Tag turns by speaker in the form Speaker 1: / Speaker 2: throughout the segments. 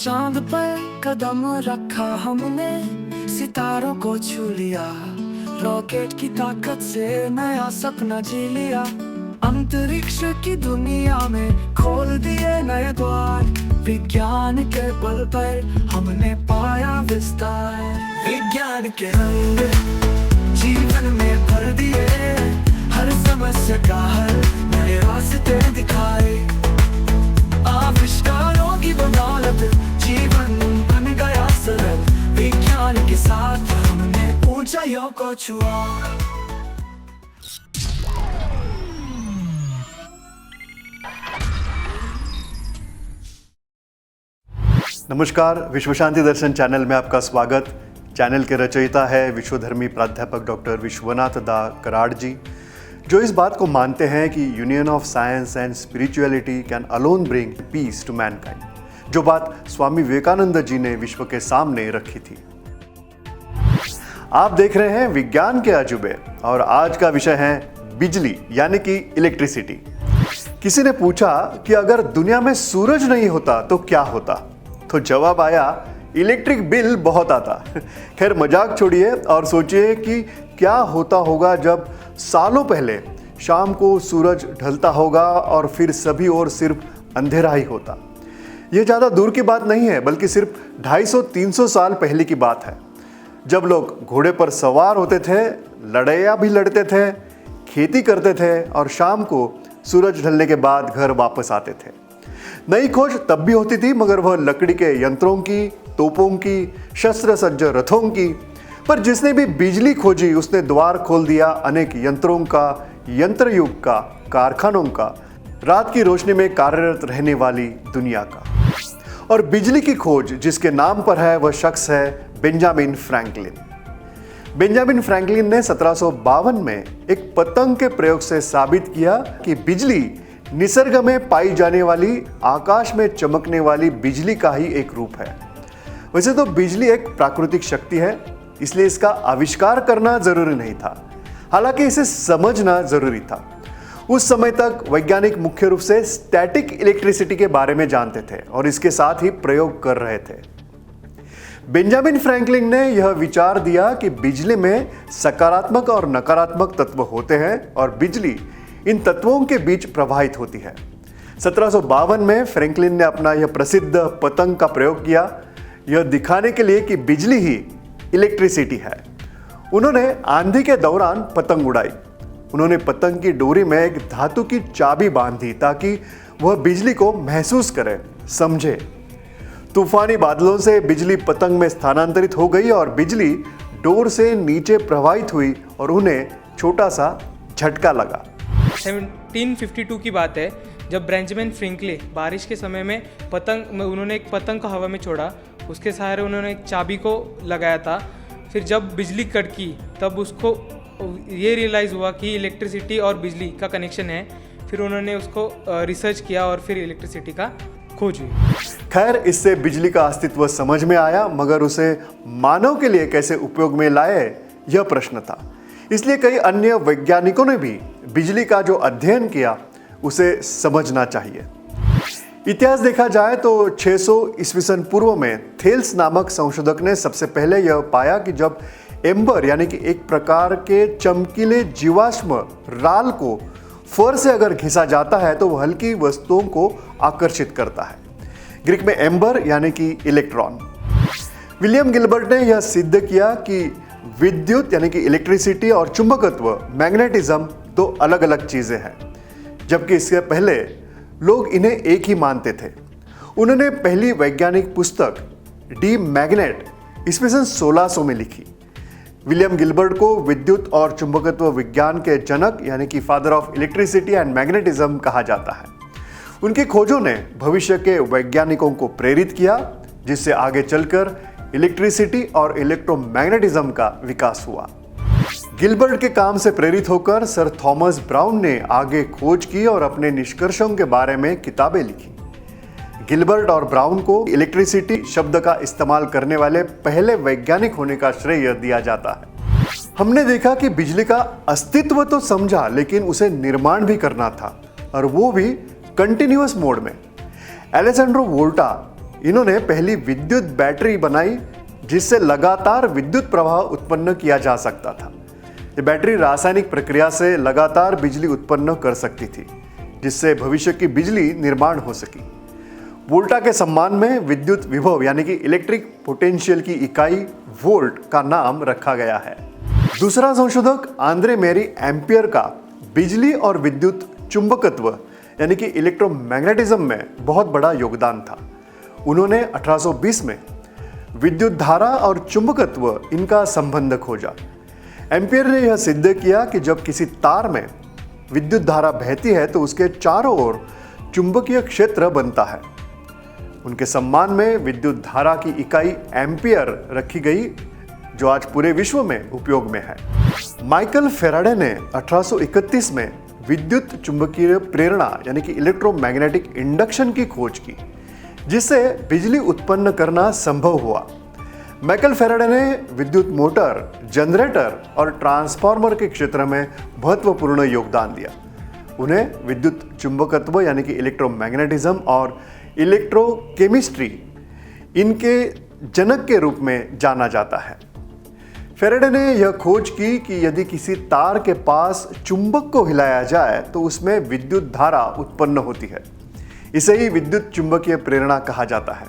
Speaker 1: चांद पर कदम रखा हमने, सितारों को छू लिया, रॉकेट की ताकत से नया सपना जी लिया। अंतरिक्ष की दुनिया में खोल दिए नए द्वार, विज्ञान के बल पर हमने पाया विस्तार। विज्ञान के रंग जीवन में भर दिए, हर समस्या का हल नए रास्ते दिखाए। आविष्कारों की बदौलत जीवन बन गया सरल, विज्ञान के साथ हमने ऊंचाइयों को छुआ।
Speaker 2: नमस्कार, विश्व शांति दर्शन चैनल में आपका स्वागत। चैनल के रचयिता है विश्वधर्मी प्राध्यापक डॉक्टर विश्वनाथ दा कराड़ जी, जो इस बात को मानते हैं कि union of science and spirituality can alone bring peace to mankind, जो बात स्वामी विवेकानंद जी ने विश्व के सामने रखी थी। आप देख रहे हैं विज्ञान के अजूबे और आज का विषय है बिजली यानी कि इलेक्ट्रिसिटी। किसी ने पूछा कि अगर दुनिया में सूरज नहीं होता तो क्या होता, तो जवाब आया इलेक्ट्रिक बिल बहुत आता। खैर मजाक छोड़िए और सोचिए कि क्या होता होगा जब सालों पहले शाम को सूरज ढलता होगा और फिर सभी ओर सिर्फ अंधेरा ही होता। यह ज़्यादा दूर की बात नहीं है, बल्कि सिर्फ 250-300 साल पहले की बात है, जब लोग घोड़े पर सवार होते थे, लड़ाइयाँ भी लड़ते थे, खेती करते थे और शाम को सूरज ढलने के बाद घर वापस आते थे। नई खोज तब भी होती थी, मगर वह लकड़ी के यंत्रों की, तोपों की, शस्त्र सज्ज रथों की। पर जिसने भी बिजली खोजी उसने द्वार खोल दिया अनेक यंत्रों का, यंत्र युग का, कारखानों का, रात की रोशनी में कार्यरत रहने वाली दुनिया का। और बिजली की खोज जिसके नाम पर है वह शख्स है बेंजामिन फ्रैंकलिन। बेंजामिन फ्रैंकलिन ने 1752 में एक पतंग के प्रयोग से साबित किया कि बिजली निसर्ग में पाई जाने वाली, आकाश में चमकने वाली बिजली का ही एक रूप है। वैसे तो बिजली एक प्राकृतिक शक्ति है, इसलिए इसका आविष्कार करना जरूरी नहीं था, हालांकि इसे समझना जरूरी था। उस समय तक वैज्ञानिक मुख्य रूप से स्टैटिक इलेक्ट्रिसिटी के बारे में जानते थे और इसके साथ ही प्रयोग कर रहे थे। बेंजामिन फ्रैंकलिन ने यह विचार दिया कि बिजली में सकारात्मक और नकारात्मक तत्व होते हैं और बिजली इन तत्वों के बीच प्रवाहित होती है। 1752 में फ्रैंकलिन ने अपना यह प्रसिद्ध पतंग का प्रयोग किया, यह दिखाने के लिए कि बिजली ही इलेक्ट्रिसिटी है। उन्होंने आंधी के दौरान पतंग उड़ाई। उन्होंने पतंग की डोरी में एक धातु की चाबी बांधी ताकि वह बिजली को महसूस करे, समझे। तूफानी बादलों से बिजली पतंग में स्थानांतरित हो गई और बिजली डोर से नीचे प्रवाहित हुई और उन्हें छोटा सा झटका लगा।
Speaker 3: 1752 की बात है, जब बेंजामिन फ्रैंकलिन बारिश के समय में उन्होंने एक पतंग को हवा में छोड़ा, उसके सहारे उन्होंने एक चाबी को लगाया था। फिर जब बिजली कड़की तब उसको ये रियलाइज़ हुआ कि इलेक्ट्रिसिटी और बिजली का कनेक्शन है। फिर उन्होंने उसको रिसर्च किया और फिर इलेक्ट्रिसिटी का खोज हुई।
Speaker 2: खैर इससे बिजली का अस्तित्व समझ में आया, मगर उसे मानव के लिए कैसे उपयोग में लाए यह प्रश्न था। इसलिए कई अन्य वैज्ञानिकों ने भी बिजली का जो अध्ययन किया उसे समझना चाहिए। इतिहास देखा जाए तो 600 ईस्वी सन पूर्व में थेल्स नामक संशोधक ने सबसे पहले यह पाया कि जब एम्बर यानी कि एक प्रकार के चमकीले जीवाश्म राल को फर से अगर घिसा जाता है तो वह हल्की वस्तुओं को आकर्षित करता है। ग्रीक में एम्बर यानी कि इलेक्ट्रॉन। विलियम गिलबर्ट ने यह सिद्ध किया कि विद्युत यानी कि इलेक्ट्रिसिटी और चुंबकत्व, मैग्नेटिज्म दो अलग अलग चीजें हैं, जबकि इससे पहले लोग इन्हें एक ही मानते थे। उन्होंने पहली वैज्ञानिक पुस्तक डी मैग्नेट ईस्वी सन 1600 में लिखी। विलियम गिलबर्ट को विद्युत और चुंबकत्व विज्ञान के जनक यानी कि father of electricity and magnetism कहा जाता है। उनकी खोजों ने भविष्य के वैज्ञानिकों को प्रेरित किया, जिससे आगे चलकर इलेक्ट्रिसिटी और इलेक्ट्रोमैग्नेटिज्म का विकास हुआ। गिलबर्ट के काम से प्रेरित होकर सर थॉमस ब्राउन ने आगे खोज की और अपने निष्कर्षों के बारे में किताबें लिखी। गिलबर्ट और ब्राउन को इलेक्ट्रिसिटी शब्द का इस्तेमाल करने वाले पहले वैज्ञानिक होने का श्रेय दिया जाता है। हमने देखा कि बिजली का अस्तित्व तो समझा, लेकिन उसे निर्माण भी करना था, और वो भी कंटिन्यूअस मोड में। एलेसेंड्रो वोल्टा इन्होंने पहली विद्युत बैटरी बनाई जिससे लगातार विद्युत प्रवाह उत्पन्न किया जा सकता था। ये बैटरी रासायनिक प्रक्रिया से लगातार बिजली उत्पन्न कर सकती थी, जिससे भविष्य की बिजली निर्माण हो सकी। वोल्टा के सम्मान में विद्युत विभव यानी कि इलेक्ट्रिक पोटेंशियल की इकाई वोल्ट का नाम रखा गया है। दूसरा संशोधक आंद्रे मेरी एम्पियर का बिजली और विद्युत चुंबकत्व यानी कि इलेक्ट्रोमैग्नेटिज्म में बहुत बड़ा योगदान था। उन्होंने 1820 में विद्युत धारा और चुंबकत्व इनका संबंध खोजा। एम्पियर ने यह सिद्ध किया कि जब किसी तार में विद्युत धारा बहती है तो उसके चारों ओर चुंबकीय क्षेत्र बनता है। उनके सम्मान में विद्युत धारा की इकाई एम्पियर रखी गई, जो आज पूरे विश्व में उपयोग में है। माइकल फैराडे ने 1831 में विद्युत चुंबकीय प्रेरणा यानी कि इलेक्ट्रोमैग्नेटिक इंडक्शन की खोज की, जिससे बिजली उत्पन्न करना संभव हुआ। माइकल फैराडे ने विद्युत मोटर, जनरेटर और ट्रांसफार्मर के क्षेत्र में महत्वपूर्ण योगदान दिया। उन्हें विद्युत चुंबकत्व यानी कि इलेक्ट्रोमैग्नेटिज्म और इलेक्ट्रोकेमिस्ट्री इनके जनक के रूप में जाना जाता है। फैराडे ने यह खोज की कि यदि किसी तार के पास चुंबक को हिलाया जाए तो उसमें विद्युत धारा उत्पन्न होती है। इसे ही विद्युत चुंबकीय प्रेरणा कहा जाता है।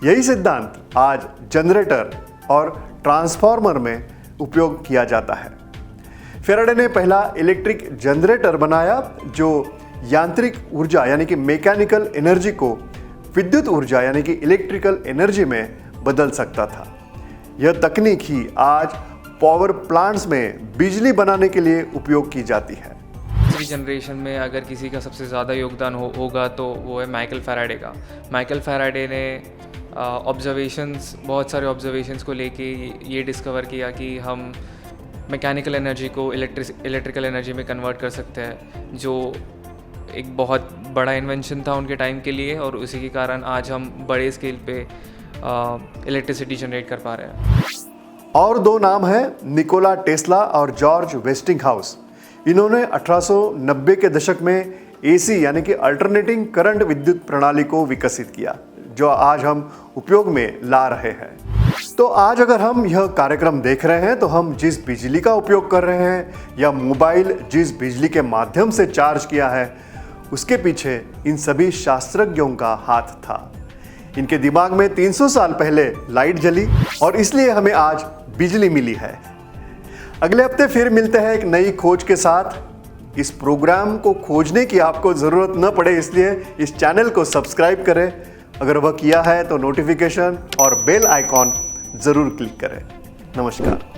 Speaker 2: यही सिद्धांत आज जनरेटर और ट्रांसफार्मर में उपयोग किया जाता है। फैराडे ने पहला इलेक्ट्रिक जनरेटर बनाया जो यांत्रिक ऊर्जा यानी कि मैकेनिकल एनर्जी को विद्युत ऊर्जा यानी कि इलेक्ट्रिकल एनर्जी में बदल सकता था। यह तकनीक ही आज पावर प्लांट्स में बिजली बनाने के लिए उपयोग की जाती है।
Speaker 4: तीसरी जनरेशन में अगर किसी का सबसे ज़्यादा योगदान होगा तो वो है माइकल फैराडे का। माइकल फैराडे ने बहुत सारे ऑब्जर्वेशंस को लेके ये डिस्कवर किया कि हम मैकेनिकल एनर्जी को इलेक्ट्रिकल एनर्जी में कन्वर्ट कर सकते हैं, जो एक बहुत बड़ा इन्वेंशन था उनके टाइम के लिए, और उसी के कारण आज हम बड़े स्केल पे इलेक्ट्रिसिटी जनरेट कर पा रहे हैं।
Speaker 2: और दो नाम हैं, निकोला टेस्ला और जॉर्ज वेस्टिंगहाउस। इन्होंने 1890 के दशक में एसी यानी कि अल्टरनेटिंग करंट विद्युत प्रणाली को विकसित किया, जो आज हम उपयोग में ला रहे हैं। तो आज अगर हम यह कार्यक्रम देख रहे हैं तो हम जिस बिजली का उपयोग कर रहे हैं या मोबाइल जिस बिजली के माध्यम से चार्ज किया है, उसके पीछे इन सभी शास्त्रज्ञों का हाथ था। इनके दिमाग में 300 साल पहले लाइट जली और इसलिए हमें आज बिजली मिली है। अगले हफ्ते फिर मिलते हैं एक नई खोज के साथ। इस प्रोग्राम को खोजने की आपको ज़रूरत न पड़े, इसलिए इस चैनल को सब्सक्राइब करें। अगर वह किया है तो नोटिफिकेशन और बेल आइकॉन ज़रूर क्लिक करें। नमस्कार।